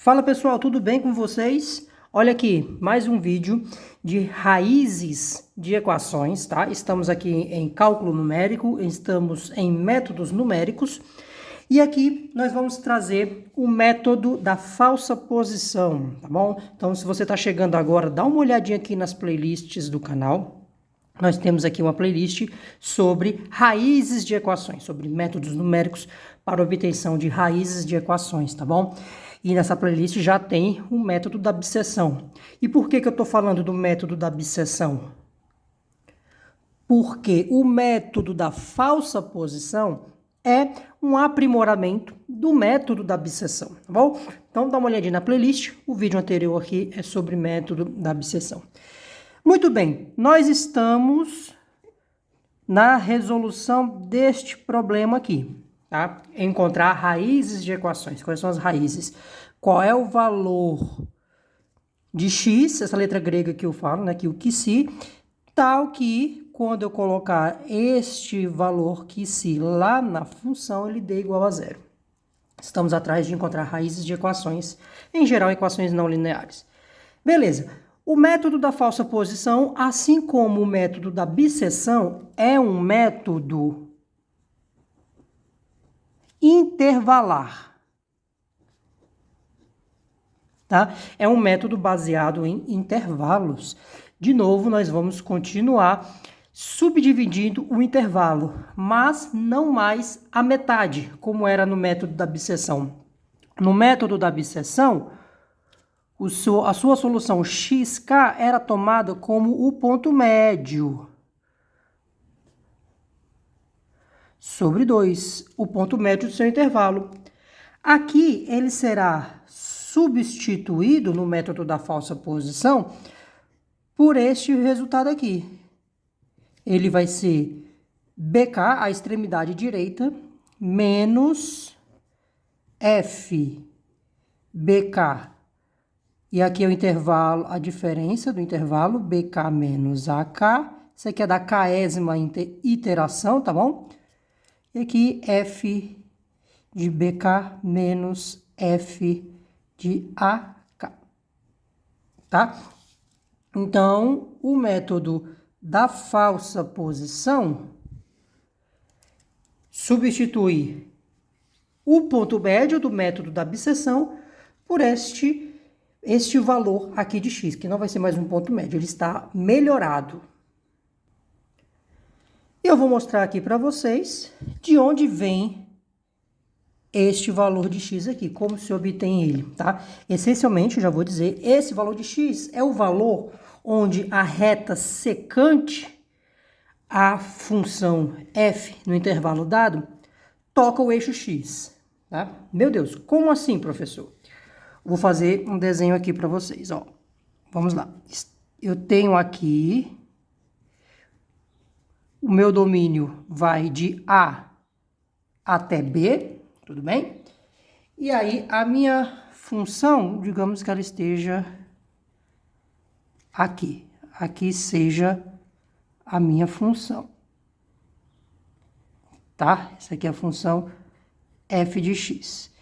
Fala pessoal, tudo bem com vocês? Olha aqui, mais um vídeo de raízes de equações, tá? Estamos aqui em cálculo numérico, estamos em métodos numéricos e aqui nós vamos trazer o método da falsa posição, tá bom? Então, se você está chegando agora, dá uma olhadinha aqui nas playlists do canal. Nós temos aqui uma playlist sobre raízes de equações, sobre métodos numéricos para obtenção de raízes de equações, tá bom? E nessa playlist já tem o método da abscissão. E por que eu estou falando do método da abscissão? Porque o método da falsa posição é um aprimoramento do método da abscissão, tá bom? Então dá uma olhadinha na playlist, o vídeo anterior aqui é sobre método da abscissão. Muito bem, nós estamos na resolução deste problema aqui, tá? Encontrar raízes de equações. Quais são as raízes? Qual é o valor de x, essa letra grega que eu falo, né, que o QC, tal que quando eu colocar este valor QC lá na função, ele dê igual a zero. Estamos atrás de encontrar raízes de equações, em geral equações não lineares. Beleza. O método da falsa posição, assim como o método da bisseção, é um método intervalar. Tá? É um método baseado em intervalos. De novo, nós vamos continuar subdividindo o intervalo, mas não mais a metade, como era no método da bisseção. No método da bisseção, a sua solução xk era tomada como o ponto médio sobre 2, o ponto médio do seu intervalo. Aqui ele será substituído no método da falsa posição por este resultado aqui. Ele vai ser bk, a extremidade direita, menos f bk. E aqui é o intervalo, a diferença do intervalo, BK menos AK. Isso aqui é da késima iteração, tá bom? E aqui F de BK menos F de AK. Tá? Então, o método da falsa posição substitui o ponto médio do método da bisseção por este valor aqui de x, que não vai ser mais um ponto médio, ele está melhorado. Eu vou mostrar aqui para vocês de onde vem este valor de x aqui, como se obtém ele, tá? Essencialmente, já vou dizer, esse valor de x é o valor onde a reta secante a função f no intervalo dado toca o eixo x, tá? Meu Deus, como assim, professor? Vou fazer um desenho aqui para vocês, ó. Vamos lá. Eu tenho aqui, o meu domínio vai de A até B, tudo bem? E aí, a minha função, digamos que ela esteja aqui. Aqui seja a minha função. Tá? Essa aqui é a função f de x.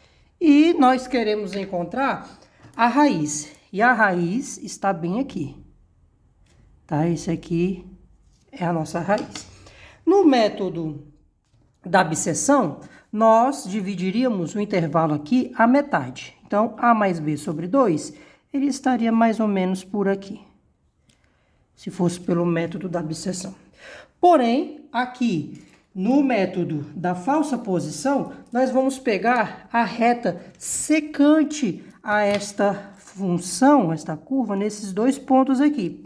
E nós queremos encontrar a raiz. E a raiz está bem aqui. Tá? Esse aqui é a nossa raiz. No método da abscissão, nós dividiríamos o intervalo aqui à metade. Então, a mais b sobre 2, ele estaria mais ou menos por aqui. Se fosse pelo método da abscissão. Porém, aqui no método da falsa posição, nós vamos pegar a reta secante a esta função, esta curva, nesses dois pontos aqui.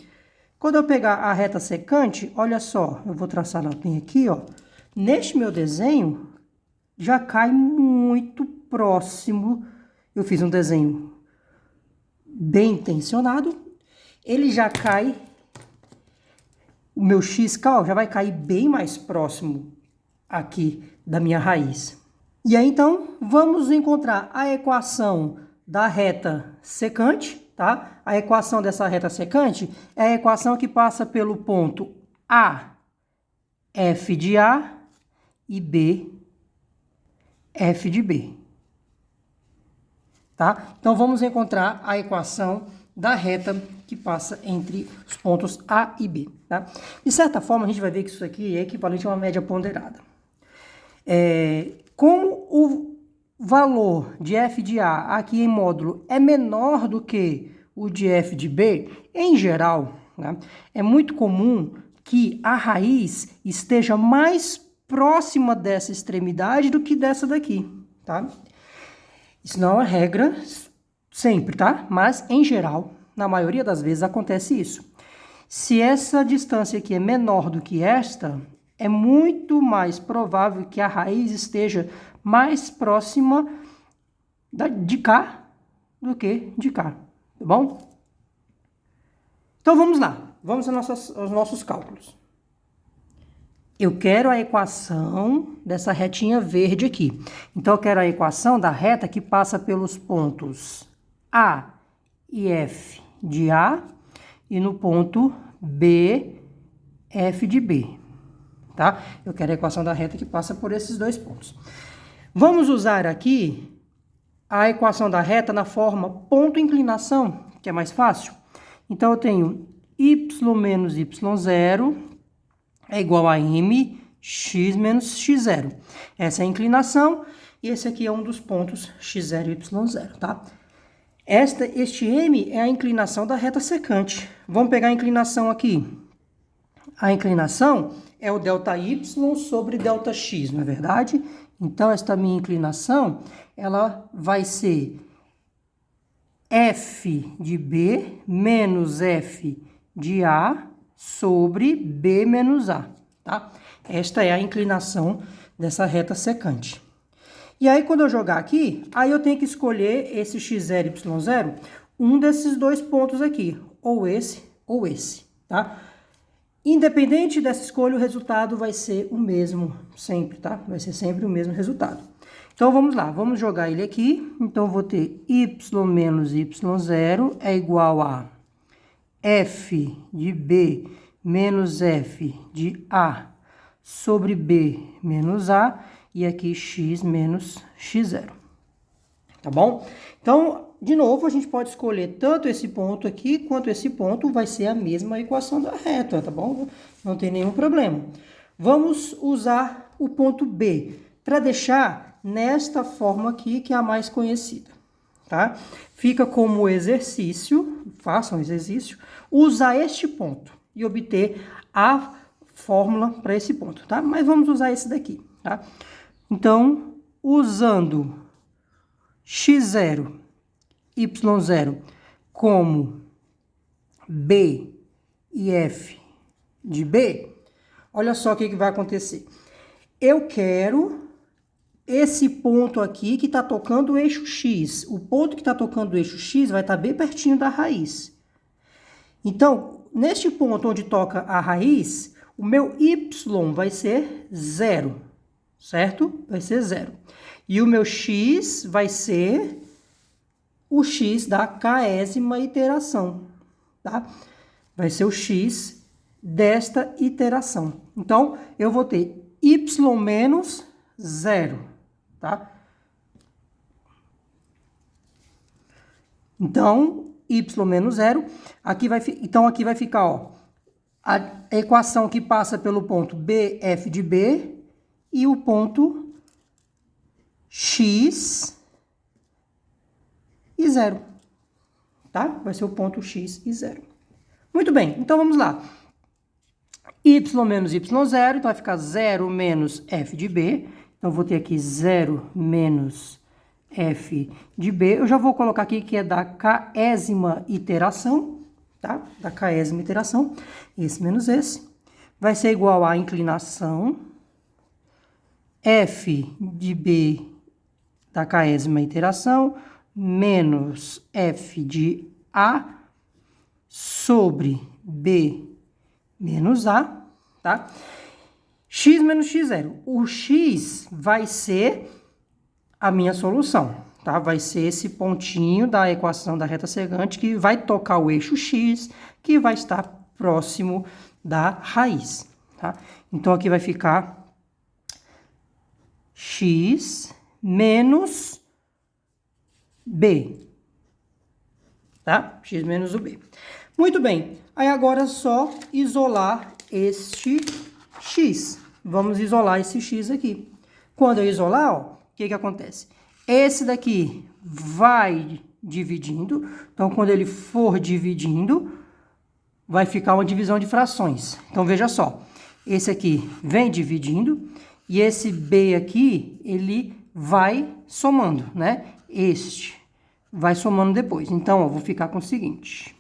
Quando eu pegar a reta secante, olha só, eu vou traçar ela bem aqui, ó. Neste meu desenho, já cai muito próximo. Eu fiz um desenho bem intencionado. Ele já cai, o meu xk já vai cair bem mais próximo aqui da minha raiz. E aí, então, vamos encontrar a equação da reta secante, tá? A equação dessa reta secante é a equação que passa pelo ponto A, f de A, e B, f de B. tá? Então, vamos encontrar a equação da reta que passa entre os pontos A e B, tá? De certa forma, a gente vai ver que isso aqui é equivalente a uma média ponderada. Como o valor de f de A aqui em módulo é menor do que o de f de B, em geral, né, é muito comum que a raiz esteja mais próxima dessa extremidade do que dessa daqui, tá? Isso não é regra sempre, tá? Mas, em geral, na maioria das vezes acontece isso. Se essa distância aqui é menor do que esta, é muito mais provável que a raiz esteja mais próxima de cá do que de cá, tá bom? Então, vamos lá. Vamos aos nossos cálculos. Eu quero a equação dessa retinha verde aqui. Então, eu quero a equação da reta que passa pelos pontos A e F de A e no ponto B, F de B, tá? Eu quero a equação da reta que passa por esses dois pontos. Vamos usar aqui a equação da reta na forma ponto inclinação, que é mais fácil. Então, eu tenho y menos y0 é igual a mx menos x0. Essa é a inclinação e esse aqui é um dos pontos x0 e y0, tá? Este m é a inclinação da reta secante. Vamos pegar a inclinação aqui. A inclinação é o ΔY sobre ΔX, não é verdade? Então, esta minha inclinação, ela vai ser f de B menos f de A sobre B menos A, tá? Esta é a inclinação dessa reta secante. E aí, quando eu jogar aqui, aí eu tenho que escolher esse x0 e y0, um desses dois pontos aqui, ou esse, tá? Independente dessa escolha, o resultado vai ser o mesmo sempre, tá? Vai ser sempre o mesmo resultado. Então, vamos lá, vamos jogar ele aqui. Então, eu vou ter y menos y0 é igual a f de B menos f de A sobre B menos A, e aqui x menos x0, tá bom? Então, de novo, a gente pode escolher tanto esse ponto aqui, quanto esse ponto vai ser a mesma equação da reta, tá bom? Não tem nenhum problema. Vamos usar o ponto B para deixar nesta forma aqui, que é a mais conhecida, tá? Fica como exercício, façam exercício, usar este ponto e obter a fórmula para esse ponto, tá? Mas vamos usar esse daqui, tá? Então, usando x0, y0 como B e F de B, olha só o que vai acontecer. Eu quero esse ponto aqui que está tocando o eixo X. O ponto que está tocando o eixo X vai estar bem pertinho da raiz. Então, neste ponto onde toca a raiz, o meu y vai ser 0, certo? Vai ser 0. E o meu x vai ser o x da késima iteração, tá? Vai ser o x desta iteração. Então, eu vou ter y menos 0, tá? Então, y menos 0, aqui vai ficar, ó, a equação que passa pelo ponto BF de B e o ponto X e 0, tá? Vai ser o ponto X e 0. Muito bem, então vamos lá. Y menos y0, então vai ficar 0 menos f de b. Então, vou ter aqui 0 menos f de b. Eu já vou colocar aqui que é da késima iteração, tá? Da késima iteração. Esse menos esse. Vai ser igual à inclinação f de b da késima iteração menos f de a sobre b menos a, tá? X menos x0. O x vai ser a minha solução, tá? Vai ser esse pontinho da equação da reta secante que vai tocar o eixo x, que vai estar próximo da raiz, tá? Então, aqui vai ficar x menos B. Tá? X menos o B. Muito bem. Aí agora é só isolar este X. Vamos isolar esse X aqui. Quando eu isolar, ó, o que que acontece? Esse daqui vai dividindo. Então, quando ele for dividindo, vai ficar uma divisão de frações. Então, veja só. Esse aqui vem dividindo. E esse B aqui, ele vai somando, né? Este vai somando depois. Então, eu vou ficar com o seguinte.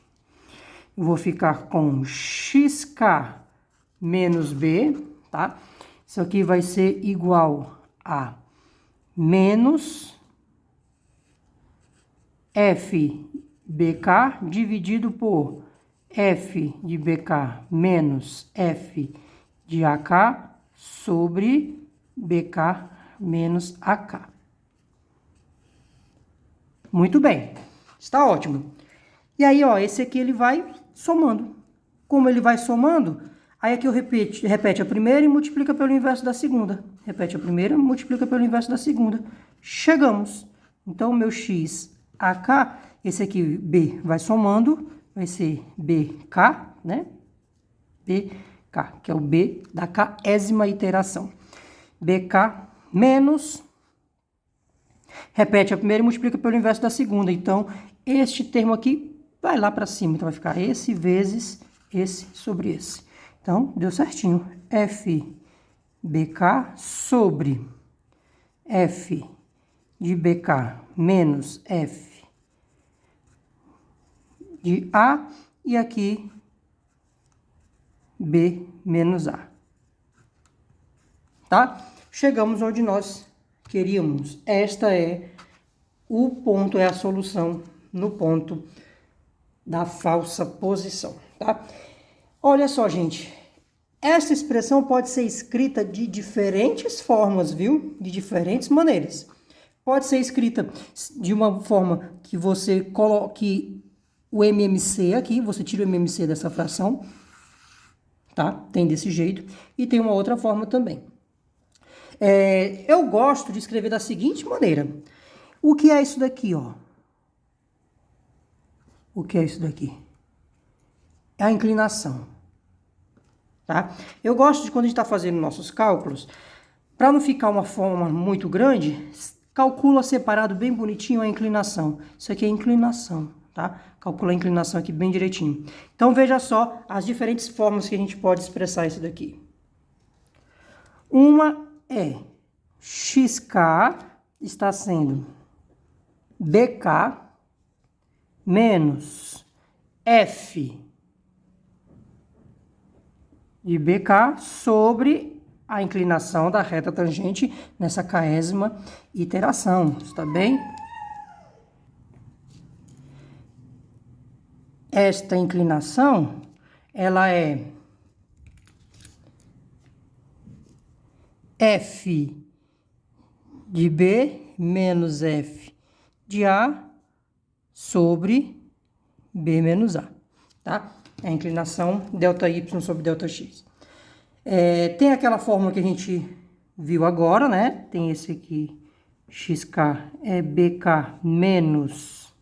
Eu vou ficar com xk menos b, tá? Isso aqui vai ser igual a menos fbk dividido por f de bk menos f de ak sobre bk menos ak. Muito bem, está ótimo. E aí, ó, esse aqui ele vai somando. Como ele vai somando, aí aqui eu repete a primeira e multiplica pelo inverso da segunda. Repete a primeira e multiplica pelo inverso da segunda. Chegamos. Então, o meu x AK, esse aqui B vai somando, vai ser BK, né? BK, que é o B da késima iteração. BK menos... Repete a primeira e multiplica pelo inverso da segunda. Então, este termo aqui vai lá para cima. Então, vai ficar esse vezes esse sobre esse. Então, deu certinho. FBK sobre F de BK menos F de A. E aqui, B menos A. Tá? Chegamos onde nós queríamos. Esta é o ponto, é a solução no ponto da falsa posição, tá? Olha só, gente. Essa expressão pode ser escrita de diferentes formas, viu? De diferentes maneiras. Pode ser escrita de uma forma que você coloque o MMC aqui, você tira o MMC dessa fração, tá? Tem desse jeito. E tem uma outra forma também. Eu gosto de escrever da seguinte maneira. O que é isso daqui, ó? O que é isso daqui? É a inclinação, tá? Eu gosto de, quando a gente está fazendo nossos cálculos, para não ficar uma forma muito grande, calcula separado bem bonitinho a inclinação. Isso aqui é inclinação, tá? Calcula a inclinação aqui bem direitinho. Então, veja só as diferentes formas que a gente pode expressar isso daqui. Uma é xk está sendo bk menos f de bk sobre a inclinação da reta tangente nessa késima iteração, está bem? Esta inclinação, ela é f de B menos f de A sobre B menos A, tá? É a inclinação ΔY sobre ΔX. Tem aquela fórmula que a gente viu agora, né? Tem esse aqui, xk é BK menos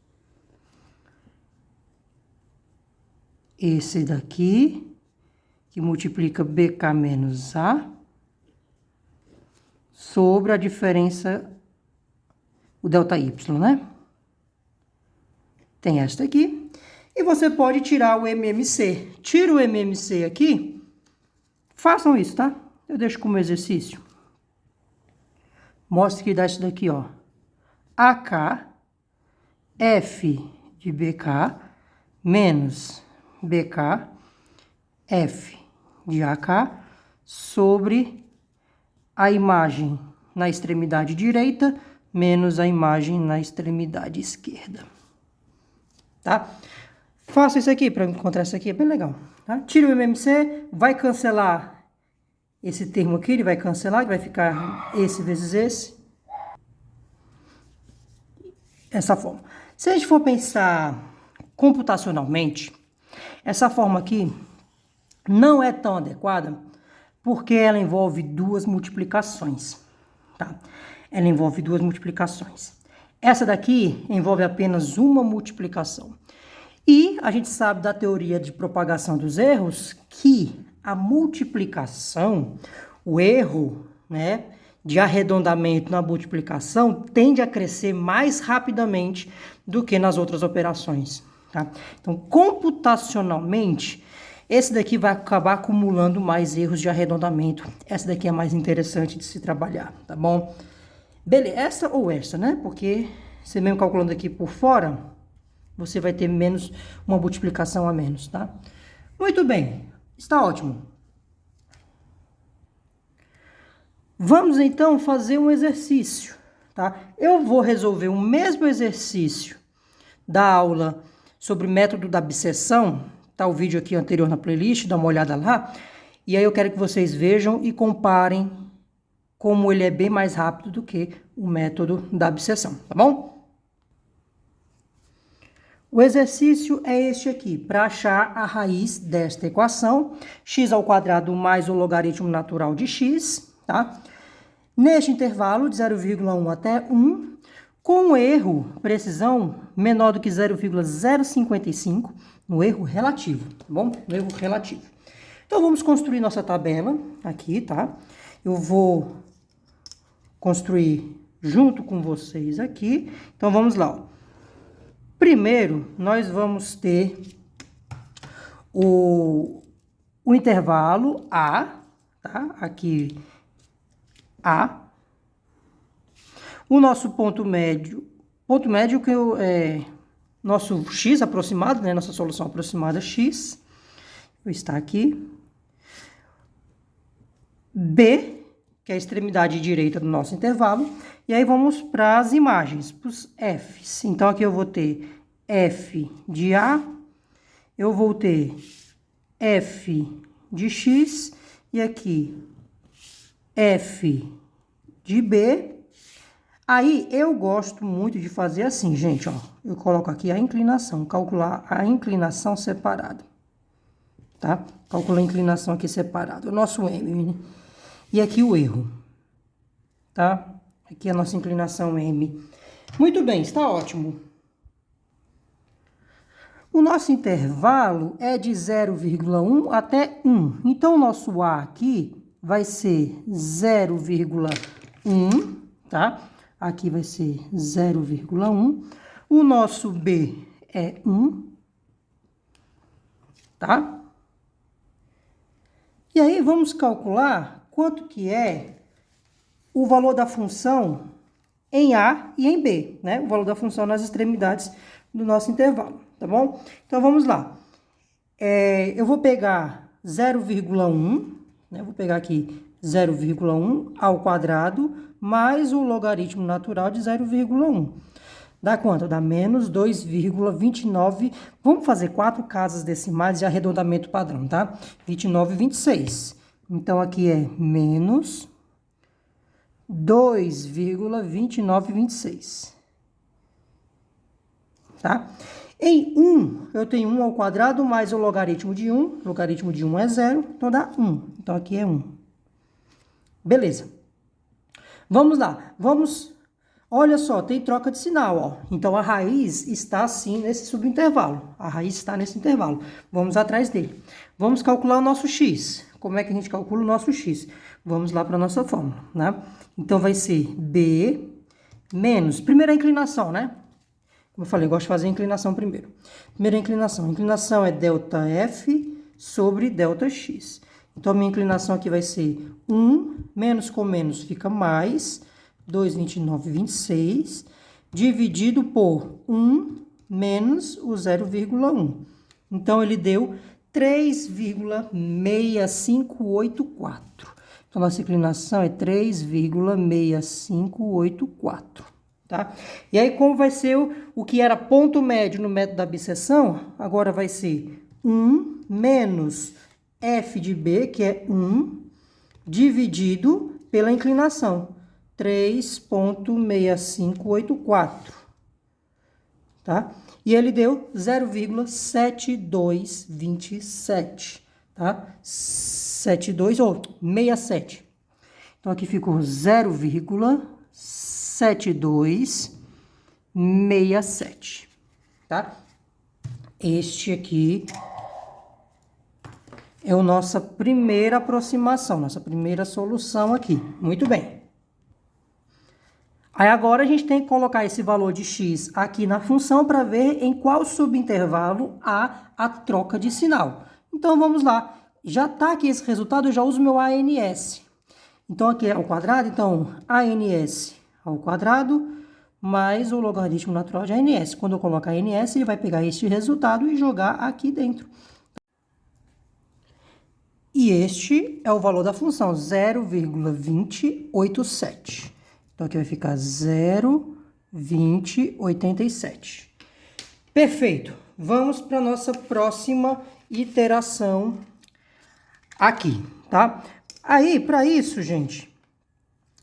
esse daqui, que multiplica BK menos A, sobre a diferença, o ΔY, né? Tem esta aqui. E você pode tirar o MMC. Tira o MMC aqui. Façam isso, tá? Eu deixo como exercício. Mostre que dá isso daqui, ó. AK, F de BK, menos BK, F de AK, sobre a imagem na extremidade direita, menos a imagem na extremidade esquerda. Tá? Faça isso aqui para encontrar isso aqui, é bem legal. Tá? Tira o MMC, vai cancelar esse termo aqui, ele vai cancelar, vai ficar esse vezes esse. Essa forma. Se a gente for pensar computacionalmente, essa forma aqui não é tão adequada, porque ela envolve duas multiplicações, tá? Ela envolve duas multiplicações. Essa daqui envolve apenas uma multiplicação. E a gente sabe da teoria de propagação dos erros que a multiplicação, o erro, né, de arredondamento na multiplicação tende a crescer mais rapidamente do que nas outras operações, tá? Então, computacionalmente, esse daqui vai acabar acumulando mais erros de arredondamento. Essa daqui é mais interessante de se trabalhar, tá bom? Beleza, essa ou essa, né? Porque você mesmo calculando aqui por fora, você vai ter menos, uma multiplicação a menos, tá? Muito bem, está ótimo. Vamos então fazer um exercício, tá? Eu vou resolver o mesmo exercício da aula sobre método da abscissão, tá o vídeo aqui anterior na playlist, dá uma olhada lá. E aí eu quero que vocês vejam e comparem como ele é bem mais rápido do que o método da abscissão, tá bom? O exercício é este aqui, para achar a raiz desta equação, x² mais o logaritmo natural de x, tá? Neste intervalo de 0,1 até 1, com um erro, precisão, menor do que 0,055, no erro relativo, tá bom? No erro relativo. Então, vamos construir nossa tabela aqui, tá? Eu vou construir junto com vocês aqui. Então, vamos lá, ó. Primeiro, nós vamos ter o intervalo A, tá? Aqui, A. O nosso ponto médio que nosso x aproximado, né? Nossa solução aproximada x, está aqui. B, que é a extremidade direita do nosso intervalo. E aí vamos para as imagens, para os Fs. Então, aqui eu vou ter F de A, eu vou ter F de X, e aqui F de B. Aí, eu gosto muito de fazer assim, gente, ó. Eu coloco aqui a inclinação, calcular a inclinação separada, tá? Calcular a inclinação aqui separada, o nosso M, né? E aqui o erro, tá? Aqui a nossa inclinação M. Muito bem, está ótimo. O nosso intervalo é de 0,1 até 1. Então, o nosso A aqui vai ser 0,1, tá? Aqui vai ser 0,1. O nosso B é 1, tá? E aí, vamos calcular quanto que é o valor da função em A e em B, né? O valor da função nas extremidades do nosso intervalo, tá bom? Então, vamos lá. Eu vou pegar 0,1, né? Vou pegar aqui 0,1 ao quadrado mais o logaritmo natural de 0,1. Dá quanto? Dá menos 2,29. Vamos fazer 4 casas decimais de arredondamento padrão, tá? 29,26. Então, aqui é menos 2,2926. Tá? Em 1, eu tenho 1 ao quadrado mais o logaritmo de 1. O logaritmo de 1 é 0, então dá 1. Então, aqui é 1. Beleza. Vamos lá. Olha só, tem troca de sinal, ó. Então, a raiz está assim nesse subintervalo. A raiz está nesse intervalo. Vamos atrás dele. Vamos calcular o nosso x. Como é que a gente calcula o nosso x? Vamos lá para a nossa fórmula, né? Então, vai ser B menos... Primeira inclinação, né? Como eu falei, eu gosto de fazer a inclinação primeiro. Primeira inclinação. A inclinação é ΔF sobre ΔX. Então, a minha inclinação aqui vai ser 1, menos com menos fica mais, 2,2926, dividido por 1 menos o 0,1. Então, ele deu 3,6584. Então, nossa inclinação é 3,6584, tá? E aí, como vai ser o que era ponto médio no método da abscissão, agora vai ser 1 menos F de B, que é 1, dividido pela inclinação, 3,6584, tá? E ele deu 0,7227, tá? 72 ou 67. Então, aqui ficou 0,7227 0,67, tá? Este aqui é a nossa primeira aproximação, nossa primeira solução aqui. Muito bem. Aí agora a gente tem que colocar esse valor de x aqui na função para ver em qual subintervalo há a troca de sinal. Então vamos lá. Já está aqui esse resultado, eu já uso meu ANS. Então aqui é ao quadrado, então ANS ao quadrado mais o logaritmo natural de ANS. Quando eu colocar ANS, ele vai pegar este resultado e jogar aqui dentro. E este é o valor da função, 0,287. Então, aqui vai ficar 0,2087. Perfeito. Vamos para a nossa próxima iteração aqui, tá? Aí, para isso, gente,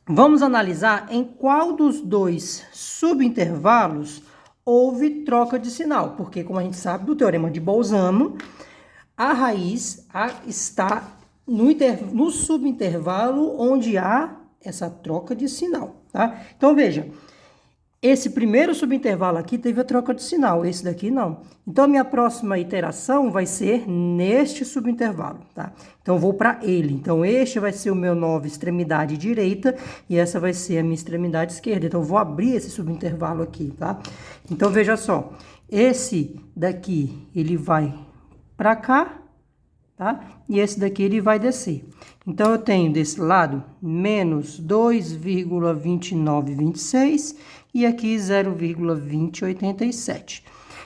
vamos analisar em qual dos dois subintervalos houve troca de sinal. Porque, como a gente sabe do teorema de Bolzano, a raiz está no subintervalo onde há essa troca de sinal, tá? Então, veja, esse primeiro subintervalo aqui teve a troca de sinal, esse daqui não. Então, a minha próxima iteração vai ser neste subintervalo, tá? Então, eu vou para ele. Então, este vai ser o meu nova extremidade direita e essa vai ser a minha extremidade esquerda. Então, eu vou abrir esse subintervalo aqui, tá? Então, veja só, esse daqui, ele vai para cá, tá? E esse daqui ele vai descer. Então, eu tenho desse lado menos 2,2926 e aqui 0,2087.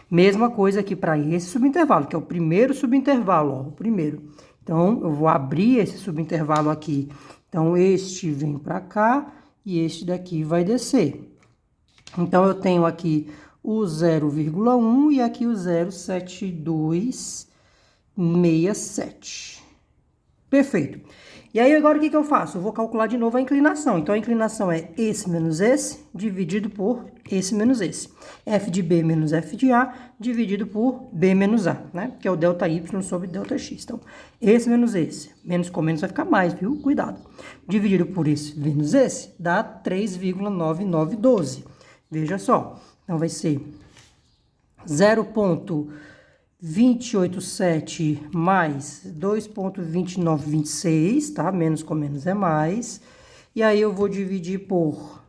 Mesma coisa aqui para esse subintervalo, que é o primeiro subintervalo, ó, o primeiro. Então, eu vou abrir esse subintervalo aqui. Então, este vem para cá e este daqui vai descer. Então, eu tenho aqui o 0,1 e aqui o 0,7267. Perfeito. E aí, agora, o que eu faço? Eu vou calcular de novo a inclinação. Então, a inclinação é esse menos esse, dividido por esse menos esse. F de B menos F de A, dividido por B menos A, né? Que é o delta Y sobre delta X. Então, esse menos esse. Menos com menos vai ficar mais, viu? Cuidado. Dividido por esse menos esse, dá 3,9912. Veja só. Então, vai ser 0,287 mais 2,2926, tá? Menos com menos é mais. E aí, eu vou dividir por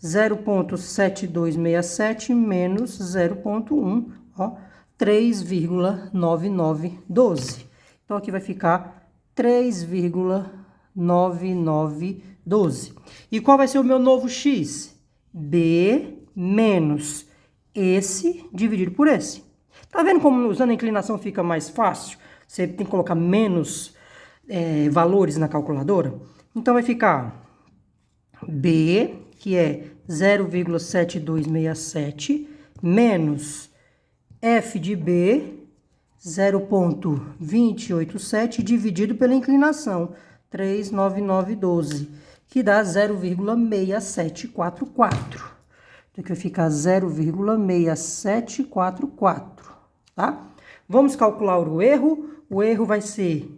0,7267 menos 0,1, ó, 3,9912. Então, aqui vai ficar 3,9912. E qual vai ser o meu novo x? B menos esse dividido por esse. Tá vendo como usando a inclinação fica mais fácil? Você tem que colocar menos valores na calculadora. Então, vai ficar B, que é 0,7267, menos F de B, 0,2087, dividido pela inclinação, 3,9912, que dá 0,6744. Então, aqui vai ficar 0,6744, tá? Vamos calcular o erro. O erro vai ser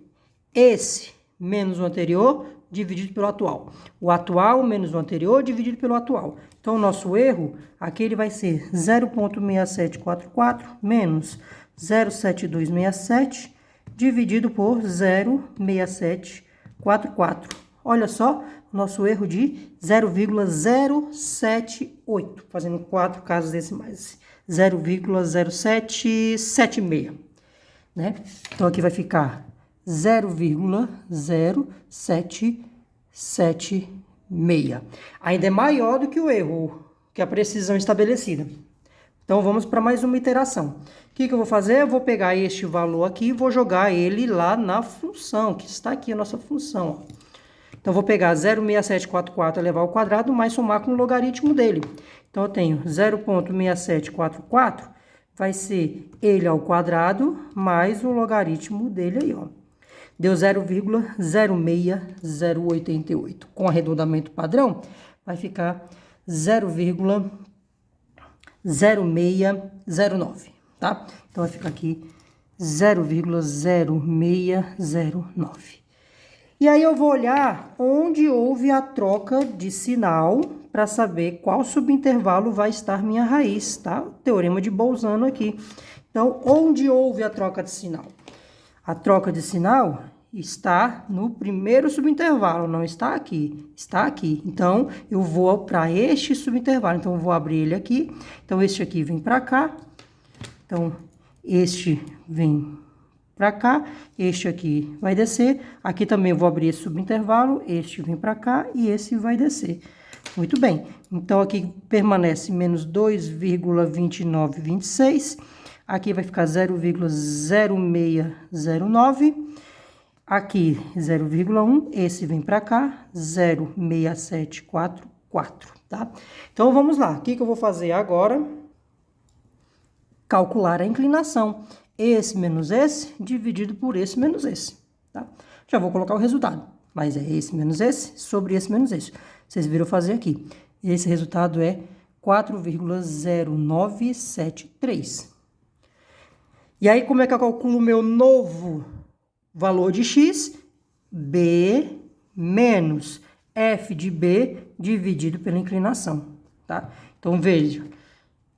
esse menos o anterior dividido pelo atual. O atual menos o anterior dividido pelo atual. Então, o nosso erro, aqui ele vai ser 0,6744 menos 0,7267 dividido por 0,6744. Olha só, nosso erro de 0,078, fazendo 4 casas decimais, 0,0776, né? Então, aqui vai ficar 0,0776. Ainda é maior do que o erro, que a precisão estabelecida. Então, vamos para mais uma iteração. O que eu vou fazer? Eu vou pegar este valor aqui e vou jogar ele lá na função, que está aqui a nossa função, ó. Então, vou pegar 0,6744 elevar ao quadrado, mais somar com o logaritmo dele. Então, eu tenho 0,6744, vai ser ele ao quadrado, mais o logaritmo dele aí, ó. Deu 0,06088. Com arredondamento padrão, vai ficar 0,0609, tá? Então, vai ficar aqui 0,0609. E aí, eu vou olhar onde houve a troca de sinal para saber qual subintervalo vai estar minha raiz, tá? Teorema de Bolzano aqui. Então, onde houve a troca de sinal? A troca de sinal está no primeiro subintervalo, não está aqui, está aqui. Então, eu vou para este subintervalo. Então, eu vou abrir ele aqui. Então, este aqui vem para cá. Então, este vem para cá, este aqui vai descer. Aqui também eu vou abrir esse subintervalo, este vem para cá e esse vai descer. Muito bem. Então, aqui permanece menos 2,2926. Aqui vai ficar 0,0609. Aqui, 0,1. Esse vem para cá, 0,6744, tá? Então, vamos lá. O que eu vou fazer agora? Calcular a inclinação. Esse menos esse, dividido por esse menos esse, tá? Já vou colocar o resultado. Mas é esse menos esse, sobre esse menos esse. Vocês viram fazer aqui. Esse resultado é 4,0973. E aí, como é que eu calculo o meu novo valor de x? B menos f de b dividido pela inclinação, tá? Então, veja,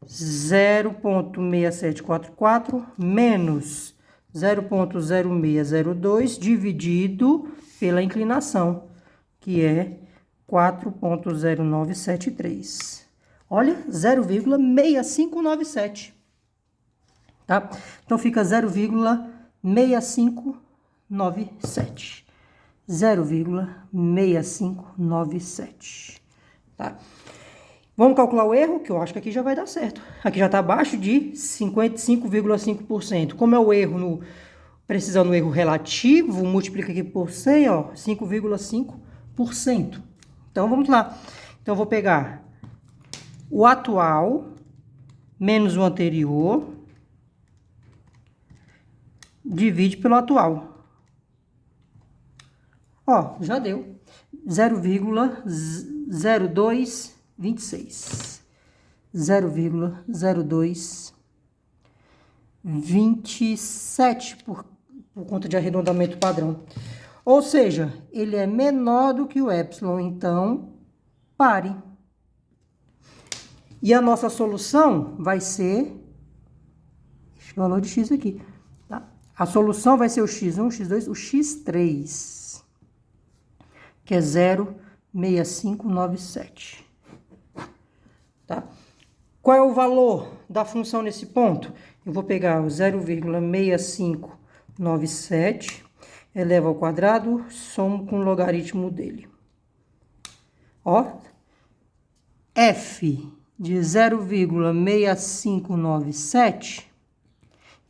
0,6744 menos 0,0602 dividido pela inclinação, que é 4,0973. Olha, 0,6597. Tá? Então, fica 0,6597. 0,6597. Tá? Vamos calcular o erro, que eu acho que aqui já vai dar certo. Aqui já está abaixo de 55,5%. Como é o erro, precisando do erro relativo, multiplica aqui por 100, ó, 5,5%. Então, vamos lá. Então, eu vou pegar o atual menos o anterior, divide pelo atual. Ó, já deu. 0,0226. 0,0227 por conta de arredondamento padrão. Ou seja, ele é menor do que o epsilon, então pare. E a nossa solução vai ser esse valor de x aqui, tá? A solução vai ser o x1, o x2, o x3, que é 0,6597. Tá? Qual é o valor da função nesse ponto? Eu vou pegar o 0,6597, elevo ao quadrado, somo com o logaritmo dele. Ó, f de 0,6597,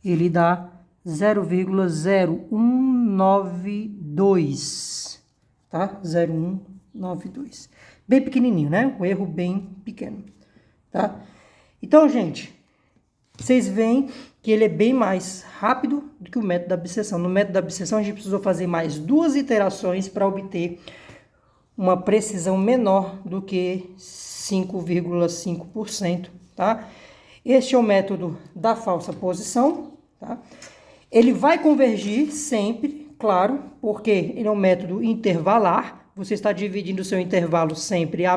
ele dá 0,0192, tá? 0,192. Bem pequenininho, né? Um erro bem pequeno, tá? Então, gente, vocês veem que ele é bem mais rápido do que o método da abscissão. No método da abscissão, a gente precisou fazer mais 2 iterações para obter uma precisão menor do que 5,5%, tá? Este é o método da falsa posição, tá? Ele vai convergir sempre, claro, porque ele é um método intervalar. Você está dividindo o seu intervalo sempre. A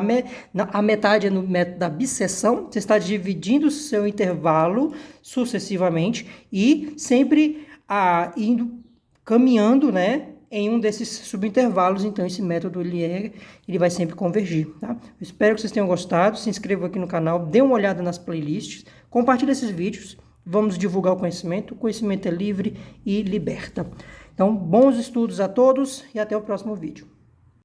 metade é no método da bisseção. Você está dividindo o seu intervalo sucessivamente e sempre caminhando, né, em um desses subintervalos. Então, esse método ele vai sempre convergir, tá? Eu espero que vocês tenham gostado. Se inscrevam aqui no canal, dê uma olhada nas playlists, compartilhe esses vídeos. Vamos divulgar o conhecimento. O conhecimento é livre e liberta. Então, bons estudos a todos e até o próximo vídeo.